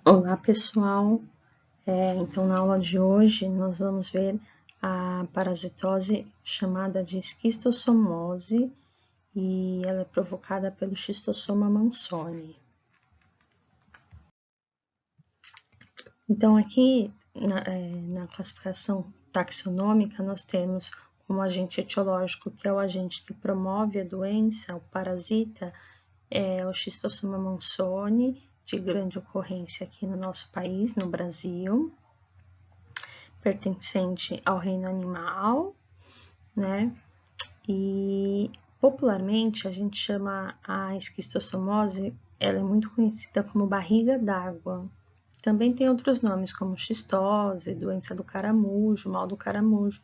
Olá pessoal, então na aula de hoje nós vamos ver a parasitose chamada de esquistossomose e ela é provocada pelo Schistosoma mansoni. Então aqui na classificação taxonômica nós temos como agente etiológico, que é o agente que promove a doença, o parasita, é o Schistosoma mansoni, de grande ocorrência aqui no nosso país, no Brasil, pertencente ao reino animal, né? E popularmente a gente chama a esquistossomose, ela é muito conhecida como barriga d'água. Também tem outros nomes como xistose, doença do caramujo, mal do caramujo,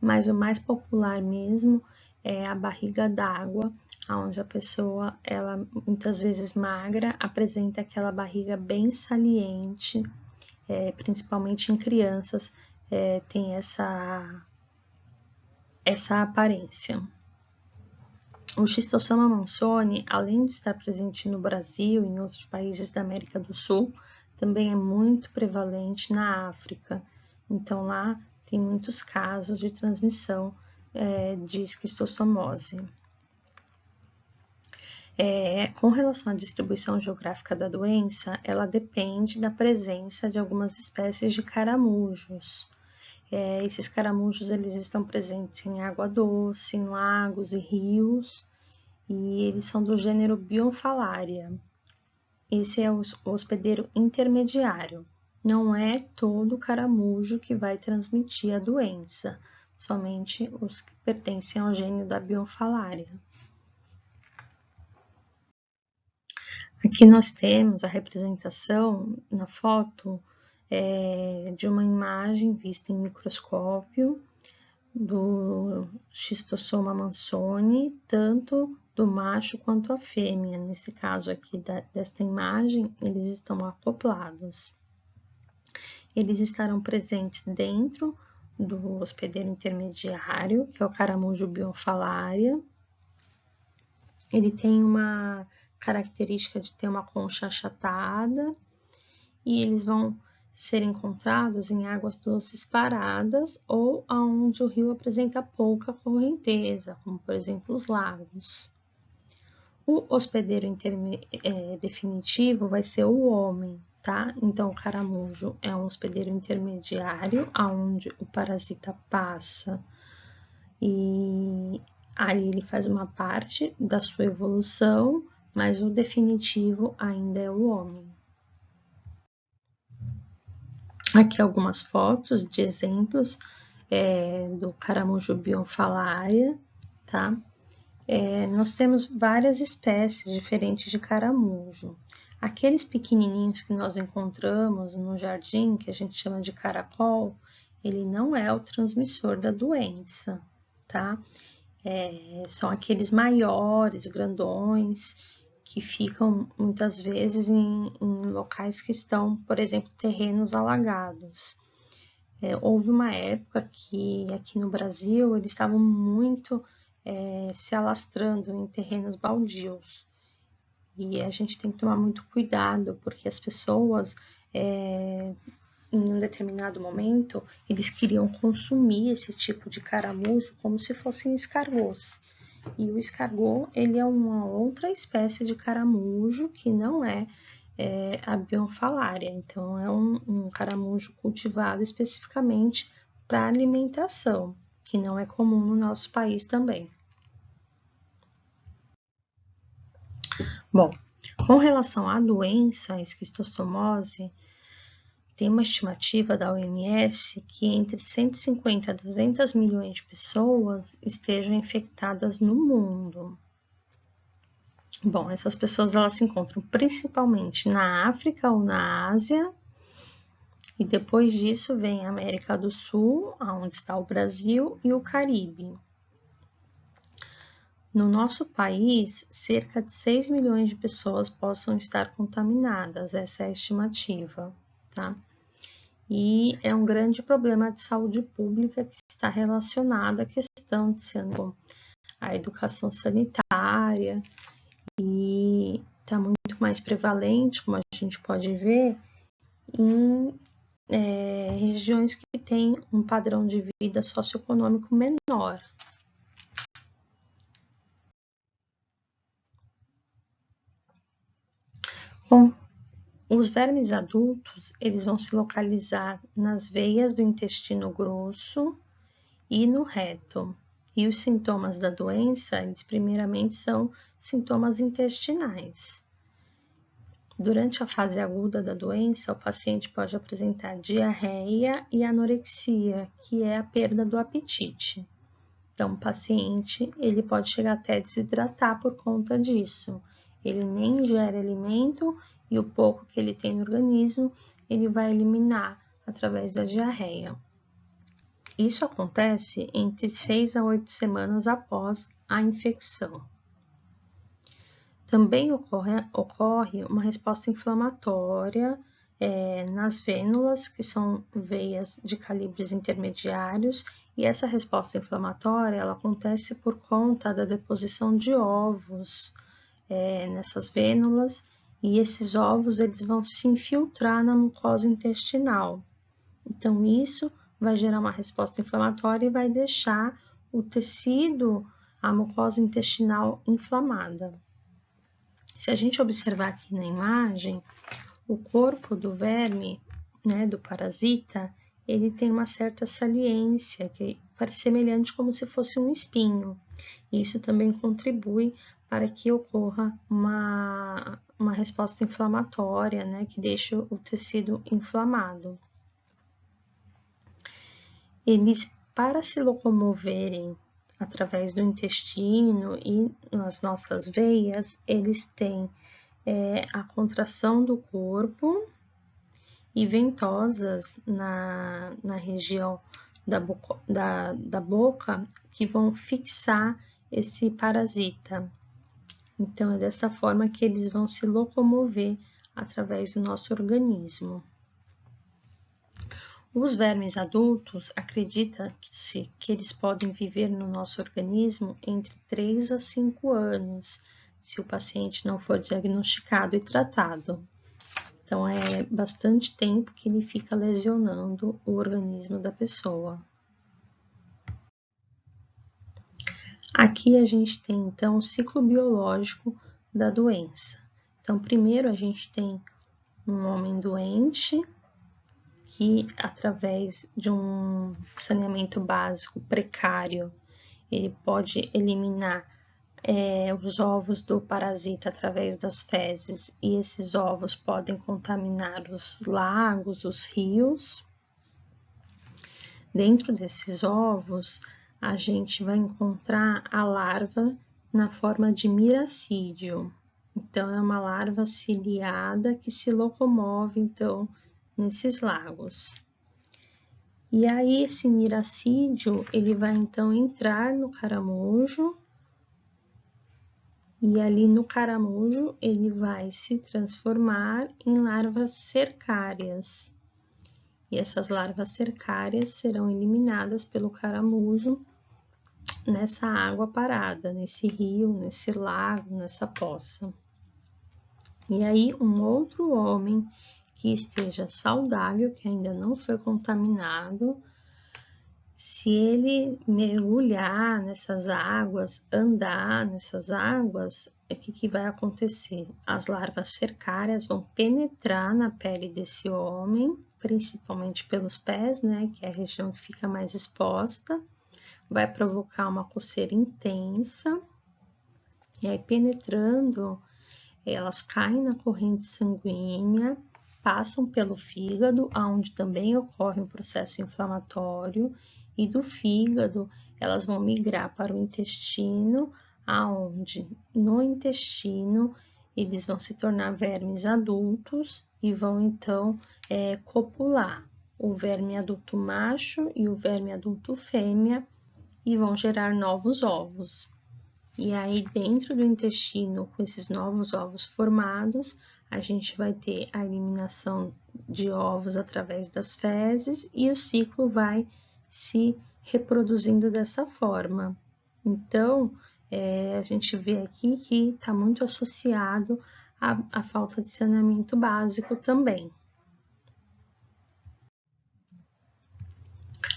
mas o mais popular mesmo é a barriga d'água, onde a pessoa, ela muitas vezes magra, apresenta aquela barriga bem saliente, principalmente em crianças, tem essa aparência. O Schistosoma mansoni, além de estar presente no Brasil e em outros países da América do Sul, também é muito prevalente na África. Então, lá tem muitos casos de transmissão de esquistossomose. Com relação à distribuição geográfica da doença, ela depende da presença de algumas espécies de caramujos. Esses caramujos eles estão presentes em água doce, em lagos e rios, e eles são do gênero Bionfalaria. Esse é o hospedeiro intermediário. Não é todo caramujo que vai transmitir a doença, somente os que pertencem ao gênero da Bionfalaria. Aqui nós temos a representação na foto de uma imagem vista em microscópio do Schistosoma mansoni, tanto do macho quanto a fêmea. Nesse caso aqui desta imagem, eles estão acoplados. Eles estarão presentes dentro do hospedeiro intermediário, que é o caramujo Bionfalaria. Ele tem uma característica de ter uma concha achatada e eles vão ser encontrados em águas doces paradas ou onde o rio apresenta pouca correnteza, como por exemplo os lagos. O hospedeiro definitivo vai ser o homem, tá? Então o caramujo é um hospedeiro intermediário, aonde o parasita passa e aí ele faz uma parte da sua evolução, mas o definitivo ainda é o homem. Aqui algumas fotos de exemplos do caramujo Bionfalaria, tá? Nós temos várias espécies diferentes de caramujo. Aqueles pequenininhos que nós encontramos no jardim, que a gente chama de caracol, ele não é o transmissor da doença, tá? São aqueles maiores, grandões, que ficam muitas vezes em locais que estão, por exemplo, terrenos alagados. Houve uma época que aqui no Brasil eles estavam muito se alastrando em terrenos baldios. E a gente tem que tomar muito cuidado, porque as pessoas, em um determinado momento, eles queriam consumir esse tipo de caramujo como se fossem escargots. E o escargot, ele é uma outra espécie de caramujo que não é a Bionfalaria. Então, é um caramujo cultivado especificamente para alimentação, que não é comum no nosso país também. Bom, com relação à doença, a esquistossomose, tem uma estimativa da OMS que entre 150 a 200 milhões de pessoas estejam infectadas no mundo. Bom, essas pessoas elas se encontram principalmente na África ou na Ásia, e depois disso vem a América do Sul, onde está o Brasil, e o Caribe. No nosso país, cerca de 6 milhões de pessoas possam estar contaminadas, essa é a estimativa, tá? E é um grande problema de saúde pública que está relacionado à questão de a educação sanitária, e está muito mais prevalente, como a gente pode ver, em regiões que têm um padrão de vida socioeconômico menor. Bom, os vermes adultos, eles vão se localizar nas veias do intestino grosso e no reto. E os sintomas da doença, eles primeiramente são sintomas intestinais. Durante a fase aguda da doença, o paciente pode apresentar diarreia e anorexia, que é a perda do apetite. Então, o paciente, ele pode chegar até a desidratar por conta disso. Ele nem ingere alimento e o pouco que ele tem no organismo, ele vai eliminar através da diarreia. Isso acontece entre 6 a 8 semanas após a infecção. Também ocorre uma resposta inflamatória nas vênulas, que são veias de calibres intermediários, e essa resposta inflamatória ela acontece por conta da deposição de ovos nessas vênulas, e esses ovos eles vão se infiltrar na mucosa intestinal. Então, isso vai gerar uma resposta inflamatória e vai deixar o tecido, a mucosa intestinal inflamada. Se a gente observar aqui na imagem, o corpo do verme, do parasita, ele tem uma certa saliência, que parece semelhante como se fosse um espinho. Isso também contribui para que ocorra uma resposta inflamatória, que deixa o tecido inflamado. Eles, para se locomoverem através do intestino e nas nossas veias, eles têm a contração do corpo e ventosas na região da boca que vão fixar esse parasita. Então, é dessa forma que eles vão se locomover através do nosso organismo. Os vermes adultos, acredita-se que eles podem viver no nosso organismo entre 3 a 5 anos, se o paciente não for diagnosticado e tratado. Então, é bastante tempo que ele fica lesionando o organismo da pessoa. Aqui a gente tem, então, o ciclo biológico da doença. Então, primeiro a gente tem um homem doente, que através de um saneamento básico precário, ele pode eliminar os ovos do parasita através das fezes, e esses ovos podem contaminar os lagos, os rios. Dentro desses ovos, a gente vai encontrar a larva na forma de miracídio. Então, é uma larva ciliada que se locomove, então, nesses lagos. E aí, esse miracídio, ele vai, então, entrar no caramujo, e ali no caramujo, ele vai se transformar em larvas cercárias. E essas larvas cercárias serão eliminadas pelo caramujo nessa água parada, nesse rio, nesse lago, nessa poça. E aí, um outro homem que esteja saudável, que ainda não foi contaminado, se ele mergulhar nessas águas, andar nessas águas, o que vai acontecer? As larvas cercárias vão penetrar na pele desse homem, principalmente pelos pés, que é a região que fica mais exposta, vai provocar uma coceira intensa, e aí penetrando, elas caem na corrente sanguínea, passam pelo fígado, onde também ocorre um processo inflamatório, e do fígado elas vão migrar para o intestino, aonde no intestino eles vão se tornar vermes adultos e vão então copular o verme adulto macho e o verme adulto fêmea e vão gerar novos ovos. E aí, dentro do intestino, com esses novos ovos formados, a gente vai ter a eliminação de ovos através das fezes e o ciclo vai se reproduzindo dessa forma. Então, a gente vê aqui que está muito associado à falta de saneamento básico também.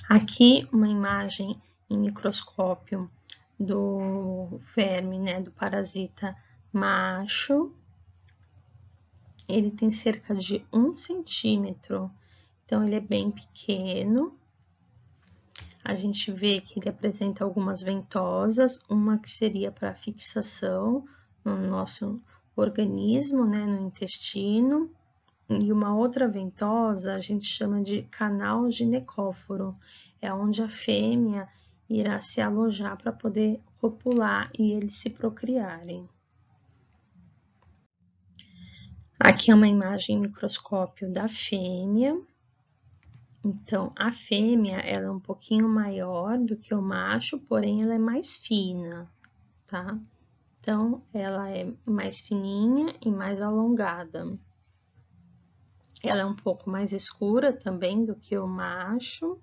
Aqui uma imagem em microscópio do verme, né, do parasita macho. Ele tem cerca de 1 centímetro, então ele é bem pequeno. A gente vê que ele apresenta algumas ventosas, uma que seria para fixação no nosso organismo, né, no intestino, e uma outra ventosa a gente chama de canal ginecóforo, é onde a fêmea irá se alojar para poder copular e eles se procriarem. Aqui é uma imagem em microscópio da fêmea. Então, a fêmea, ela é um pouquinho maior do que o macho, porém ela é mais fina, tá? Então, ela é mais fininha e mais alongada. Ela é um pouco mais escura também do que o macho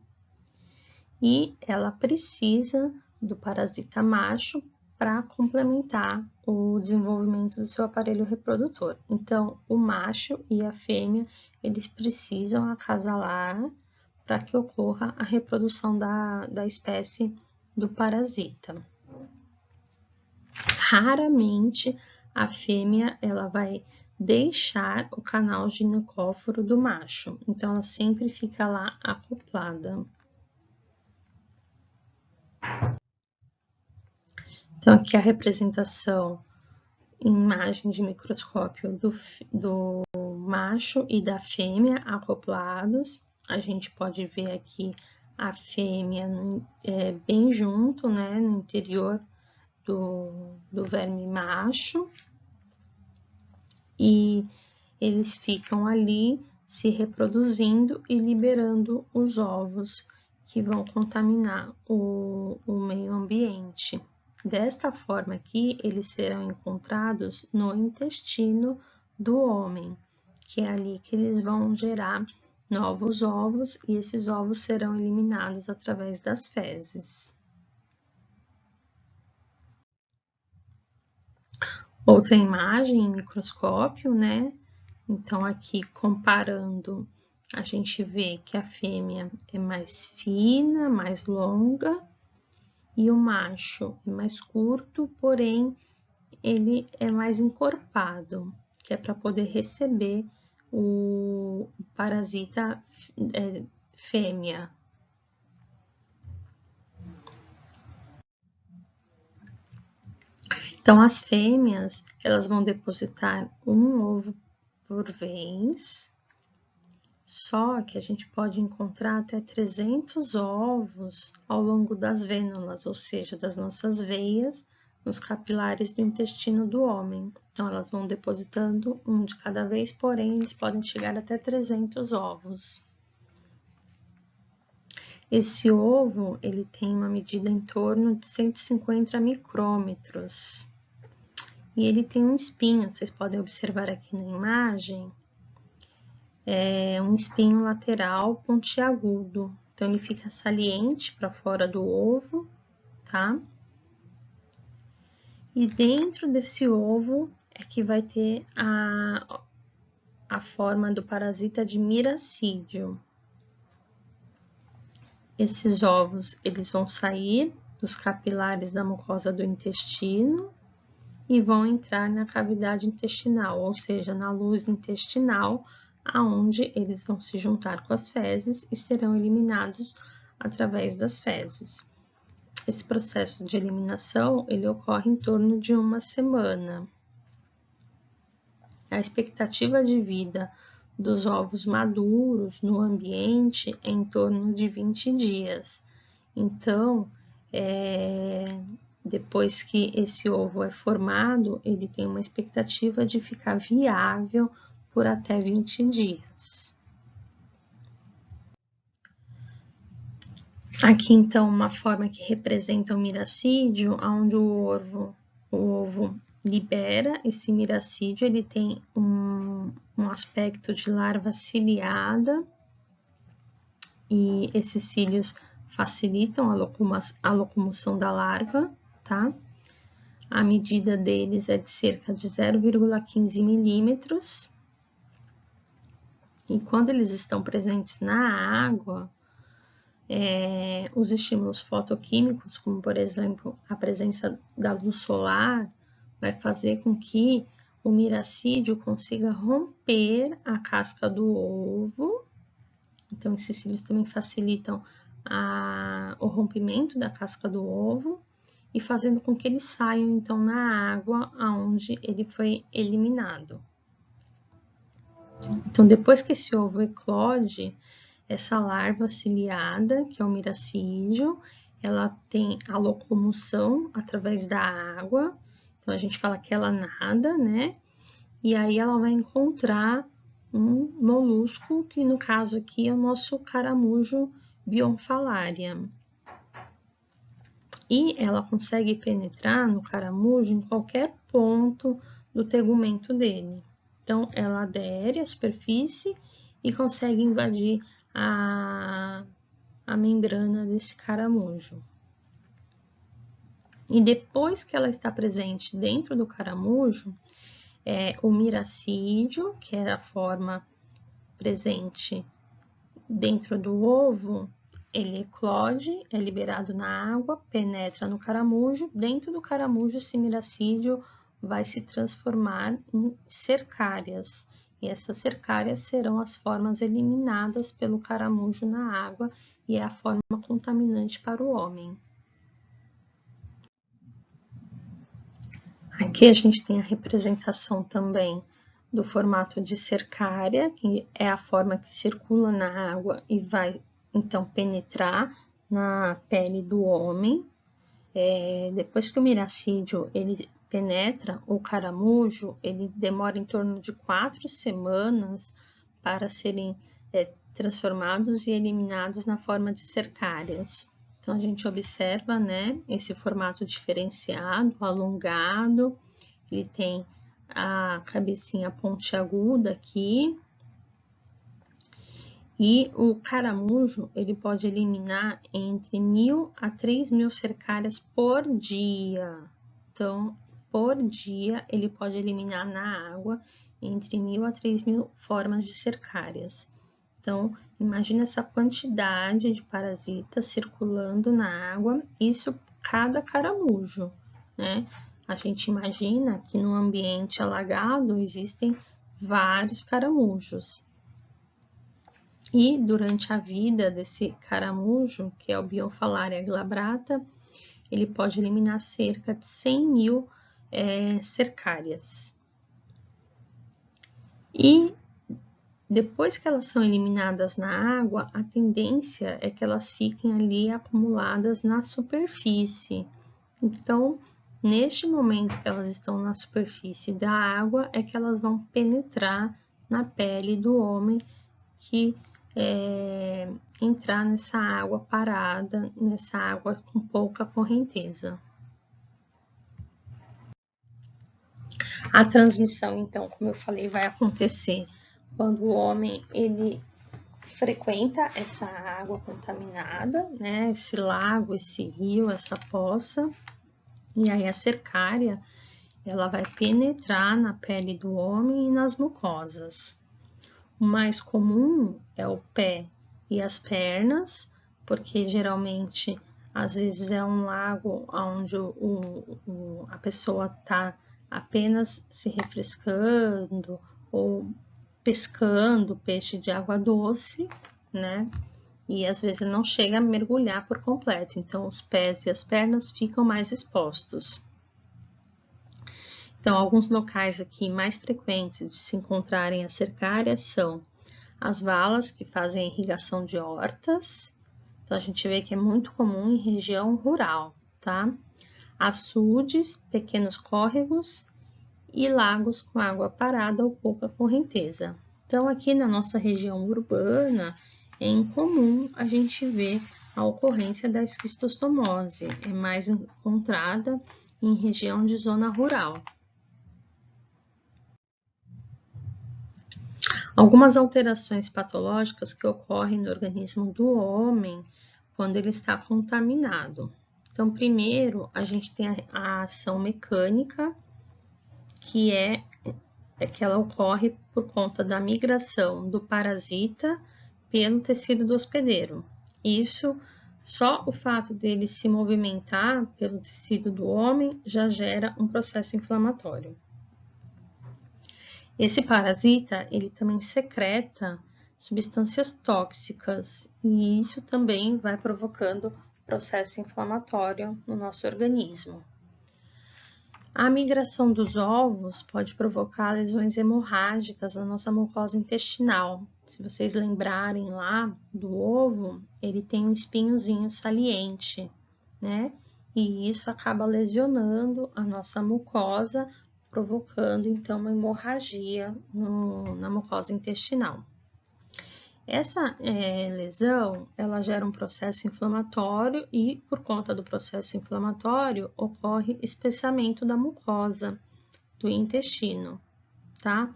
e ela precisa do parasita macho para complementar o desenvolvimento do seu aparelho reprodutor. Então, o macho e a fêmea, eles precisam acasalar para que ocorra a reprodução da espécie do parasita. Raramente a fêmea ela vai deixar o canal ginecóforo do macho, então ela sempre fica lá acoplada. Então, aqui a representação em imagem de microscópio do macho e da fêmea acoplados. A gente pode ver aqui a fêmea bem junto, né, no interior do verme macho. E eles ficam ali se reproduzindo e liberando os ovos que vão contaminar o meio ambiente. Desta forma aqui, eles serão encontrados no intestino do homem, que é ali que eles vão gerar novos ovos e esses ovos serão eliminados através das fezes. Outra imagem em microscópio, né? Então, aqui comparando, a gente vê que a fêmea é mais fina, mais longa, e o macho é mais curto, porém ele é mais encorpado, que é para poder receber o parasita fêmea. Então, as fêmeas, elas vão depositar um ovo por vez, só que a gente pode encontrar até 300 ovos ao longo das vênulas, ou seja, das nossas veias, nos capilares do intestino do homem. Então, elas vão depositando um de cada vez, porém, eles podem chegar até 300 ovos. Esse ovo, ele tem uma medida em torno de 150 micrômetros. E ele tem um espinho, vocês podem observar aqui na imagem, é um espinho lateral pontiagudo. Então, ele fica saliente para fora do ovo, tá? E dentro desse ovo é que vai ter a forma do parasita de miracídio. Esses ovos, eles vão sair dos capilares da mucosa do intestino e vão entrar na cavidade intestinal, ou seja, na luz intestinal, aonde eles vão se juntar com as fezes e serão eliminados através das fezes. Esse processo de eliminação, ele ocorre em torno de 1 semana. A expectativa de vida dos ovos maduros no ambiente é em torno de 20 dias. Então, depois que esse ovo é formado, ele tem uma expectativa de ficar viável por até 20 dias. Aqui, então, uma forma que representa o miracídio, onde o ovo libera esse miracídio, ele tem um aspecto de larva ciliada, e esses cílios facilitam a locomoção da larva, tá? A medida deles é de cerca de 0,15 milímetros. E quando eles estão presentes na água, os estímulos fotoquímicos, como por exemplo a presença da luz solar, vai fazer com que o miracídio consiga romper a casca do ovo. Então, esses cílios também facilitam o rompimento da casca do ovo e fazendo com que eles saiam, então, na água aonde ele foi eliminado. Então, depois que esse ovo eclode, essa larva ciliada, que é o miracídio, ela tem a locomoção através da água. Então, a gente fala que ela nada, né? E aí ela vai encontrar um molusco, que no caso aqui é o nosso caramujo Bionfalaria. E ela consegue penetrar no caramujo em qualquer ponto do tegumento dele. Então, ela adere à superfície e consegue invadir a membrana desse caramujo. E depois que ela está presente dentro do caramujo, o miracídio, que é a forma presente dentro do ovo, ele eclode, é liberado na água, penetra no caramujo. Dentro do caramujo, esse miracídio vai se transformar em cercárias. E essas cercárias serão as formas eliminadas pelo caramujo na água e é a forma contaminante para o homem. Aqui a gente tem a representação também do formato de cercária, que é a forma que circula na água e vai, então, penetrar na pele do homem. Depois que o miracídio ele penetra o caramujo, ele demora em torno de 4 semanas para serem transformados e eliminados na forma de cercárias. Então, a gente observa, né, esse formato diferenciado, alongado, ele tem a cabecinha pontiaguda aqui, e o caramujo, ele pode eliminar entre 1.000 a 3.000 cercárias por dia. Então, por dia, ele pode eliminar na água entre 1.000 a 3.000 formas de cercárias. Então, imagina essa quantidade de parasitas circulando na água, isso cada caramujo, né? A gente imagina que no ambiente alagado existem vários caramujos. E durante a vida desse caramujo, que é o Bionfalaria glabrata, ele pode eliminar cerca de 100.000 cercárias. E depois que elas são eliminadas na água, a tendência é que elas fiquem ali acumuladas na superfície. Então, neste momento que elas estão na superfície da água, é que elas vão penetrar na pele do homem que entrar nessa água parada, nessa água com pouca correnteza. A transmissão, então, como eu falei, vai acontecer quando o homem ele frequenta essa água contaminada, né? Esse lago, esse rio, essa poça, e aí a cercária ela vai penetrar na pele do homem e nas mucosas. O mais comum é o pé e as pernas, porque geralmente às vezes é um lago onde a pessoa está apenas se refrescando ou pescando peixe de água doce, né? E às vezes não chega a mergulhar por completo, então os pés e as pernas ficam mais expostos. Então, alguns locais aqui mais frequentes de se encontrarem as cercárias são as valas que fazem irrigação de hortas. Então, a gente vê que é muito comum em região rural, tá? Açudes, pequenos córregos e lagos com água parada ou pouca correnteza. Então, aqui na nossa região urbana, é incomum a gente ver a ocorrência da esquistostomose. É mais encontrada em região de zona rural. Algumas alterações patológicas que ocorrem no organismo do homem quando ele está contaminado. Então, primeiro, a gente tem a ação mecânica, que ela ocorre por conta da migração do parasita pelo tecido do hospedeiro. Isso, só o fato dele se movimentar pelo tecido do homem já gera um processo inflamatório. Esse parasita, ele também secreta substâncias tóxicas e isso também vai provocando processo inflamatório no nosso organismo. A migração dos ovos pode provocar lesões hemorrágicas na nossa mucosa intestinal. Se vocês lembrarem lá do ovo, ele tem um espinhozinho saliente, né? E isso acaba lesionando a nossa mucosa, provocando então uma hemorragia na mucosa intestinal. Essa lesão, ela gera um processo inflamatório e, por conta do processo inflamatório, ocorre espessamento da mucosa do intestino, tá?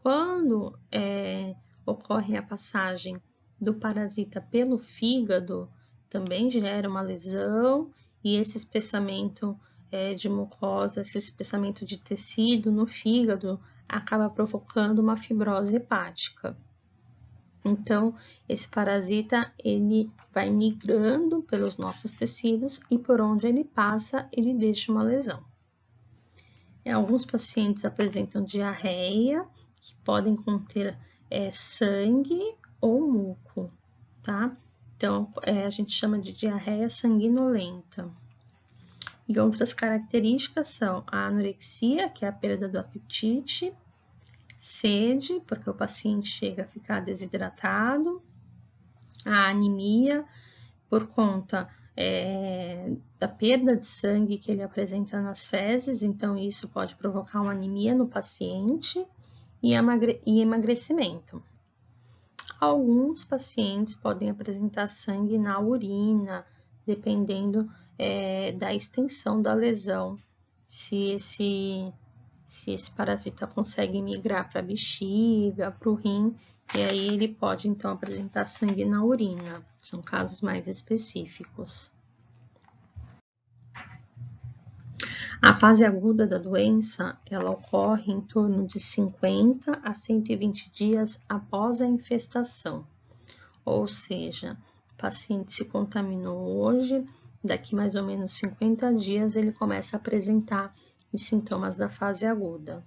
Quando ocorre a passagem do parasita pelo fígado, também gera uma lesão e esse espessamento de mucosa, esse espessamento de tecido no fígado acaba provocando uma fibrose hepática. Então, esse parasita, ele vai migrando pelos nossos tecidos e por onde ele passa, ele deixa uma lesão. Alguns pacientes apresentam diarreia, que podem conter sangue ou muco, tá? Então, a gente chama de diarreia sanguinolenta. E outras características são a anorexia, que é a perda do apetite, sede, porque o paciente chega a ficar desidratado, a anemia, por conta da perda de sangue que ele apresenta nas fezes, então isso pode provocar uma anemia no paciente e emagrecimento. Alguns pacientes podem apresentar sangue na urina, dependendo da extensão da lesão, se esse parasita consegue migrar para a bexiga, para o rim, e aí ele pode então apresentar sangue na urina. São casos mais específicos. A fase aguda da doença, ela ocorre em torno de 50 a 120 dias após a infestação. Ou seja, o paciente se contaminou hoje, daqui mais ou menos 50 dias ele começa a apresentar os sintomas da fase aguda.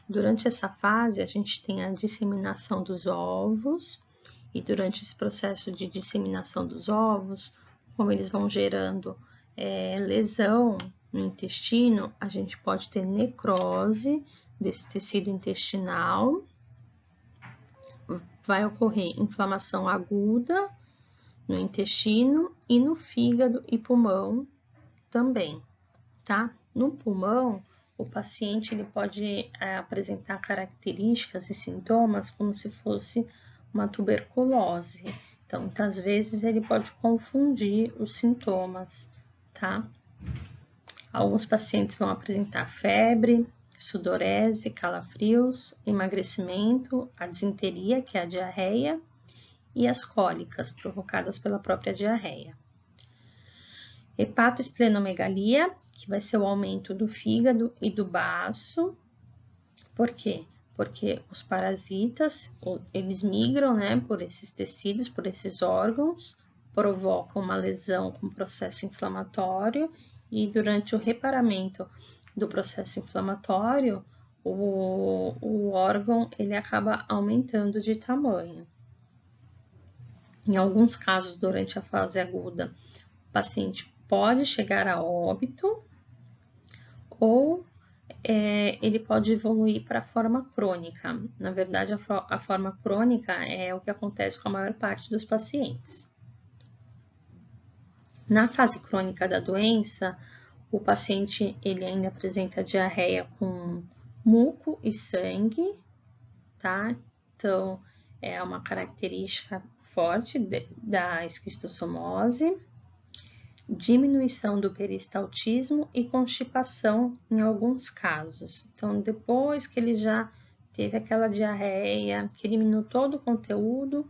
Durante essa fase, a gente tem a disseminação dos ovos, e durante esse processo de disseminação dos ovos, como eles vão gerando lesão no intestino, a gente pode ter necrose desse tecido intestinal, vai ocorrer inflamação aguda no intestino e no fígado e pulmão também, tá? No pulmão, o paciente ele pode apresentar características e sintomas como se fosse uma tuberculose. Então, muitas vezes ele pode confundir os sintomas, tá? Alguns pacientes vão apresentar febre, sudorese, calafrios, emagrecimento, a disenteria, que é a diarreia, e as cólicas provocadas pela própria diarreia. Hepatoesplenomegalia, que vai ser o aumento do fígado e do baço. Por quê? Porque os parasitas, eles migram, né, por esses tecidos, por esses órgãos, provocam uma lesão com processo inflamatório e durante o reparamento do processo inflamatório, o órgão ele acaba aumentando de tamanho. Em alguns casos, durante a fase aguda, o paciente pode chegar a óbito ou ele pode evoluir para a forma crônica. Na verdade, a forma crônica é o que acontece com a maior parte dos pacientes. Na fase crônica da doença, o paciente ele ainda apresenta diarreia com muco e sangue, tá? Então, é uma característica forte da esquistossomose, diminuição do peristaltismo e constipação em alguns casos. Então, depois que ele já teve aquela diarreia, que eliminou todo o conteúdo,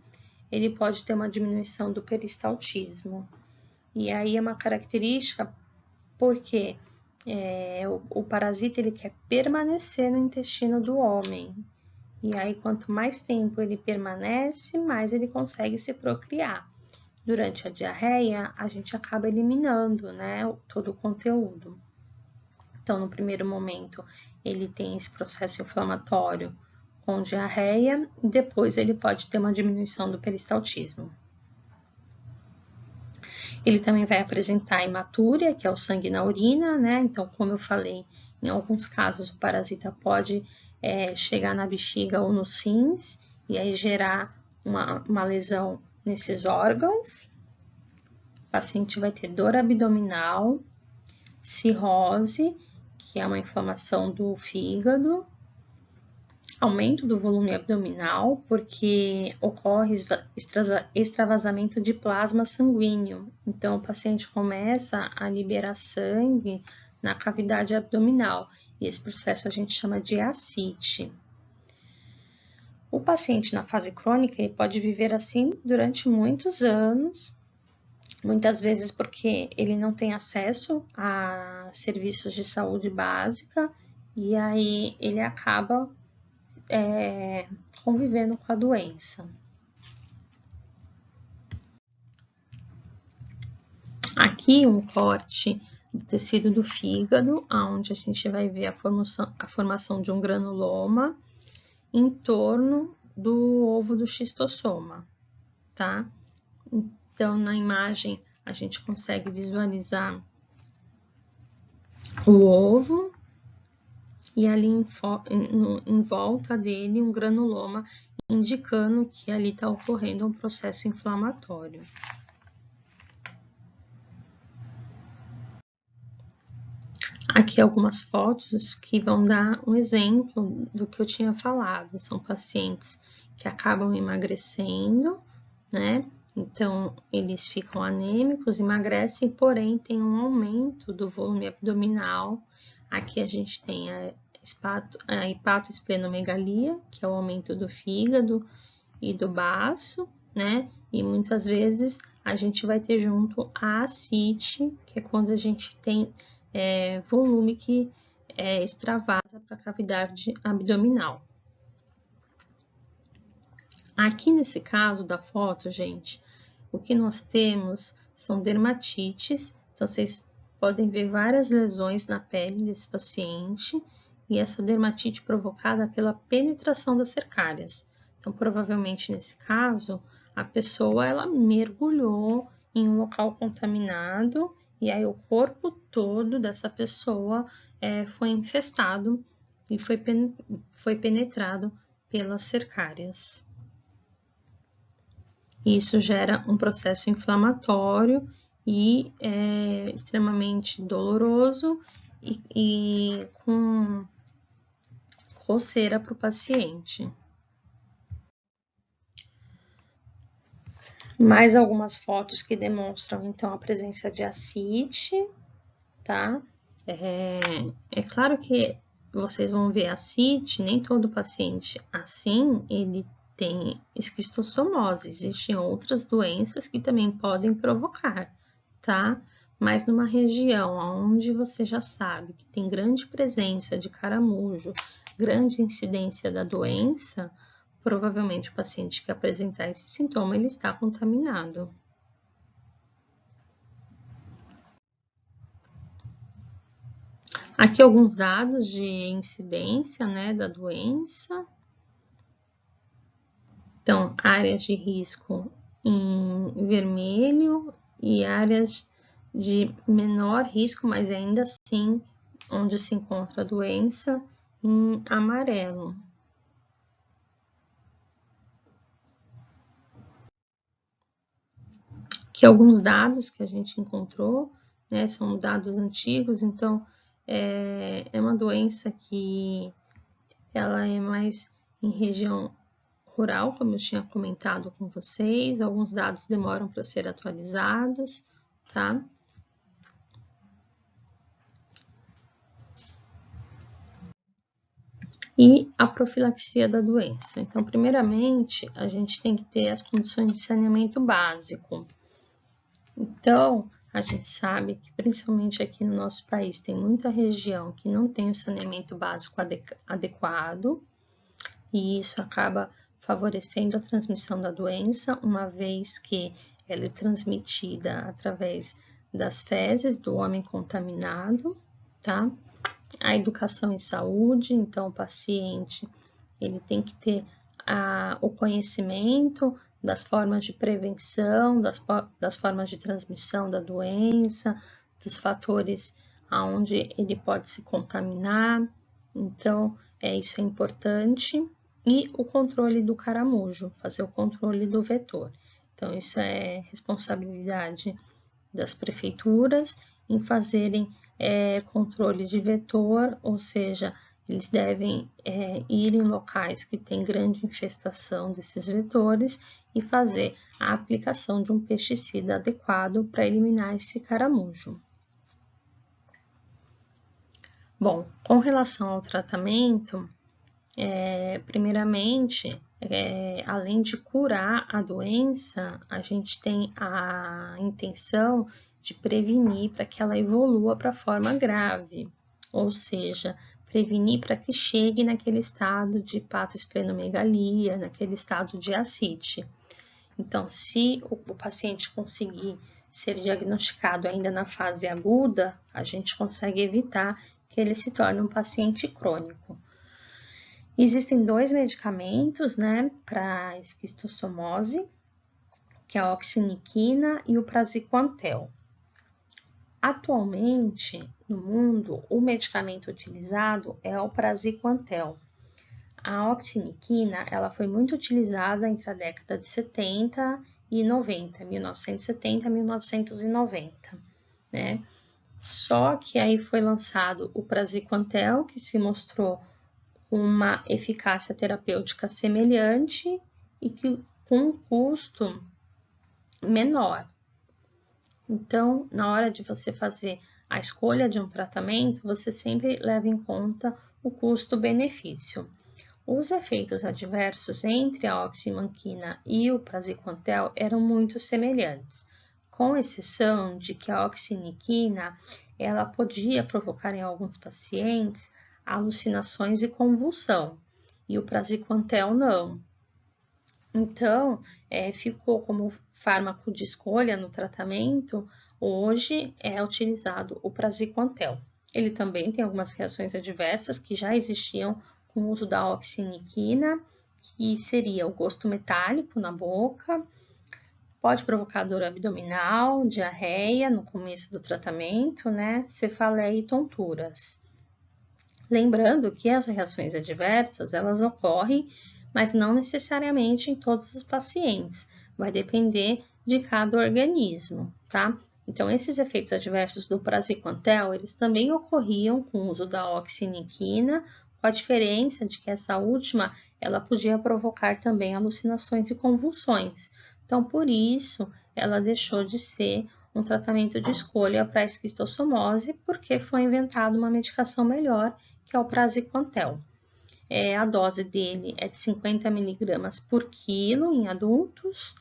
ele pode ter uma diminuição do peristaltismo. E aí é uma característica porque o parasita ele quer permanecer no intestino do homem. E aí, quanto mais tempo ele permanece, mais ele consegue se procriar. durante a diarreia, a gente acaba eliminando, né, todo o conteúdo. Então, no primeiro momento, ele tem esse processo inflamatório com diarreia, e depois ele pode ter uma diminuição do peristaltismo. Ele também vai apresentar hematúria, que é o sangue na urina, né? Então, como eu falei, em alguns casos o parasita pode chegar na bexiga ou nos rins, e aí gerar uma lesão nesses órgãos. O paciente vai ter dor abdominal, cirrose, que é uma inflamação do fígado, aumento do volume abdominal, porque ocorre extravasamento de plasma sanguíneo. Então, o paciente começa a liberar sangue na cavidade abdominal, e esse processo a gente chama de ascite. O paciente na fase crônica ele pode viver assim durante muitos anos, muitas vezes porque ele não tem acesso a serviços de saúde básica, e aí ele acaba convivendo com a doença. Aqui um corte do tecido do fígado, onde a gente vai ver a formação de um granuloma em torno do ovo do xistossoma, tá? Então, na imagem, a gente consegue visualizar o ovo e ali em volta dele um granuloma, indicando que ali está ocorrendo um processo inflamatório. Aqui algumas fotos que vão dar um exemplo do que eu tinha falado. São pacientes que acabam emagrecendo, né? Então, eles ficam anêmicos, emagrecem, porém tem um aumento do volume abdominal. Aqui a gente tem a hepatoesplenomegalia, que é o aumento do fígado e do baço, né? E muitas vezes a gente vai ter junto a ascite, que é quando a gente tem volume que extravasa para a cavidade abdominal. Aqui nesse caso da foto, gente, o que nós temos são dermatites. Então, vocês podem ver várias lesões na pele desse paciente, e essa dermatite provocada pela penetração das cercárias. Então, provavelmente nesse caso, a pessoa ela mergulhou em um local contaminado, e aí o corpo todo dessa pessoa foi infestado e foi penetrado pelas cercárias. Isso gera um processo inflamatório e extremamente doloroso e com coceira para o paciente. Mais algumas fotos que demonstram, então, a presença de ascite, tá? É claro que vocês vão ver ascite, nem todo paciente assim, ele tem esquistossomose. Existem outras doenças que também podem provocar, tá? Mas numa região onde você já sabe que tem grande presença de caramujo, grande incidência da doença, provavelmente o paciente que apresentar esse sintoma, ele está contaminado. Aqui alguns dados de incidência, né, da doença. Então, áreas de risco em vermelho e áreas de menor risco, mas ainda assim onde se encontra a doença, em amarelo. Aqui alguns dados que a gente encontrou, né, são dados antigos, então é uma doença que ela é mais em região rural, como eu tinha comentado com vocês. Alguns dados demoram para ser atualizados, tá? E a profilaxia da doença. Então, primeiramente, a gente tem que ter as condições de saneamento básico. Então, a gente sabe que, principalmente aqui no nosso país, tem muita região que não tem o saneamento básico adequado, e isso acaba favorecendo a transmissão da doença, uma vez que ela é transmitida através das fezes do homem contaminado, tá? A educação em saúde, então o paciente ele tem que ter o conhecimento das formas de prevenção, das formas de transmissão da doença, dos fatores aonde ele pode se contaminar. Então, isso é importante. E o controle do caramujo, fazer o controle do vetor. Então, isso é responsabilidade das prefeituras em fazerem controle de vetor, ou seja, eles devem ir em locais que têm grande infestação desses vetores e fazer a aplicação de um pesticida adequado para eliminar esse caramujo. Bom, com relação ao tratamento, primeiramente, além de curar a doença, a gente tem a intenção de prevenir para que ela evolua para a forma grave, ou seja, prevenir para que chegue naquele estado de hepatosplenomegalia, naquele estado de ascite. Então, se o paciente conseguir ser diagnosticado ainda na fase aguda, a gente consegue evitar que ele se torne um paciente crônico. Existem 2 medicamentos, né, para esquistossomose, que é a oxiniquina e o praziquantel. Atualmente, no mundo, o medicamento utilizado é o praziquantel. A oxiniquina, ela foi muito utilizada entre a década de 70 e 90, 1970 e 1990, né? Só que aí foi lançado o praziquantel, que se mostrou uma eficácia terapêutica semelhante e que com um custo menor. Então, na hora de você fazer a escolha de um tratamento, você sempre leva em conta o custo-benefício. Os efeitos adversos entre a oximanquina e o praziquantel eram muito semelhantes, com exceção de que a oxiniquina ela podia provocar em alguns pacientes alucinações e convulsão, e o praziquantel não. Então, ficou como fármaco de escolha no tratamento, hoje é utilizado o praziquantel. Ele também tem algumas reações adversas que já existiam com o uso da oxiniquina, que seria o gosto metálico na boca, pode provocar dor abdominal, diarreia no começo do tratamento, né, cefaleia e tonturas. Lembrando que as reações adversas, elas ocorrem, mas não necessariamente em todos os pacientes, vai depender de cada organismo, tá? Então, esses efeitos adversos do praziquantel, eles também ocorriam com o uso da oxiniquina, com a diferença de que essa última, ela podia provocar também alucinações e convulsões. Então, por isso, ela deixou de ser um tratamento de escolha para a esquistossomose, porque foi inventada uma medicação melhor, que é o praziquantel. A dose dele é de 50 mg por quilo em adultos,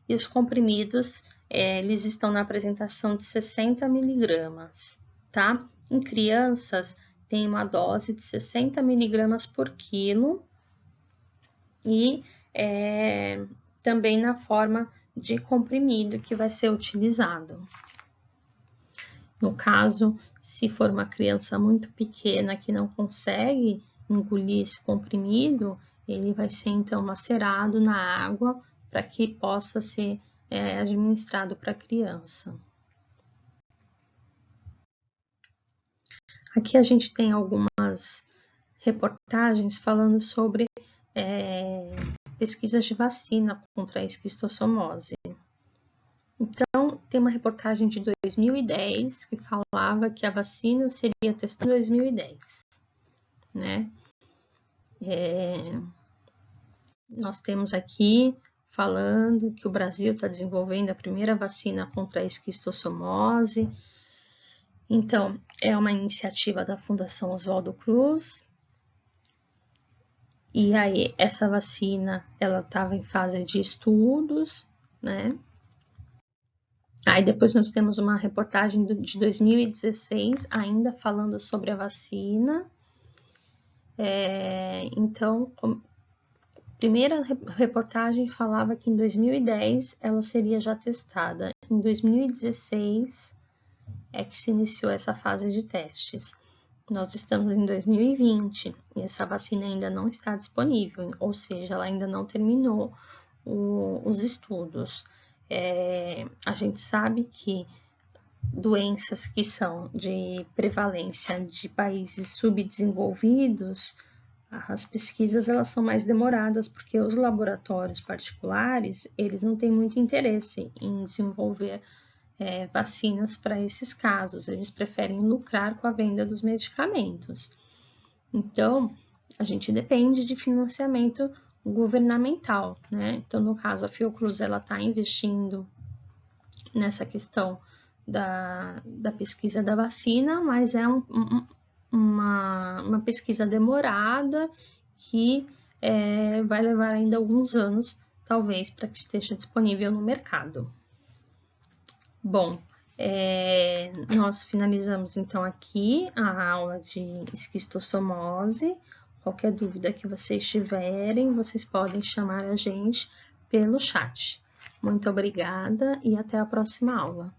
e os comprimidos, eles estão na apresentação de 60 mg, tá? Em crianças, tem uma dose de 60 mg por quilo, e também na forma de comprimido que vai ser utilizado. No caso, se for uma criança muito pequena que não consegue engolir esse comprimido, ele vai ser então macerado na água para que possa ser administrado para a criança. Aqui a gente tem algumas reportagens falando sobre pesquisas de vacina contra a esquistossomose. Então, tem uma reportagem de 2010 que falava que a vacina seria testada em 2010, né? Nós temos aqui falando que o Brasil está desenvolvendo a primeira vacina contra a esquistossomose. Então, é uma iniciativa da Fundação Oswaldo Cruz. E aí, essa vacina, ela estava em fase de estudos, né? Aí depois nós temos uma reportagem de 2016, ainda falando sobre a vacina. Então, primeira reportagem falava que em 2010 ela seria já testada. Em 2016 é que se iniciou essa fase de testes. Nós estamos em 2020 e essa vacina ainda não está disponível, ou seja, ela ainda não terminou os estudos. A gente sabe que doenças que são de prevalência de países subdesenvolvidos, as pesquisas elas são mais demoradas, porque os laboratórios particulares, eles não têm muito interesse em desenvolver vacinas para esses casos, eles preferem lucrar com a venda dos medicamentos. Então, a gente depende de financiamento governamental, né? Então, no caso, a Fiocruz, ela está investindo nessa questão da pesquisa da vacina, mas é uma pesquisa demorada que vai levar ainda alguns anos, talvez, para que esteja disponível no mercado. Bom, nós finalizamos então aqui a aula de esquistossomose. Qualquer dúvida que vocês tiverem, vocês podem chamar a gente pelo chat. Muito obrigada e até a próxima aula.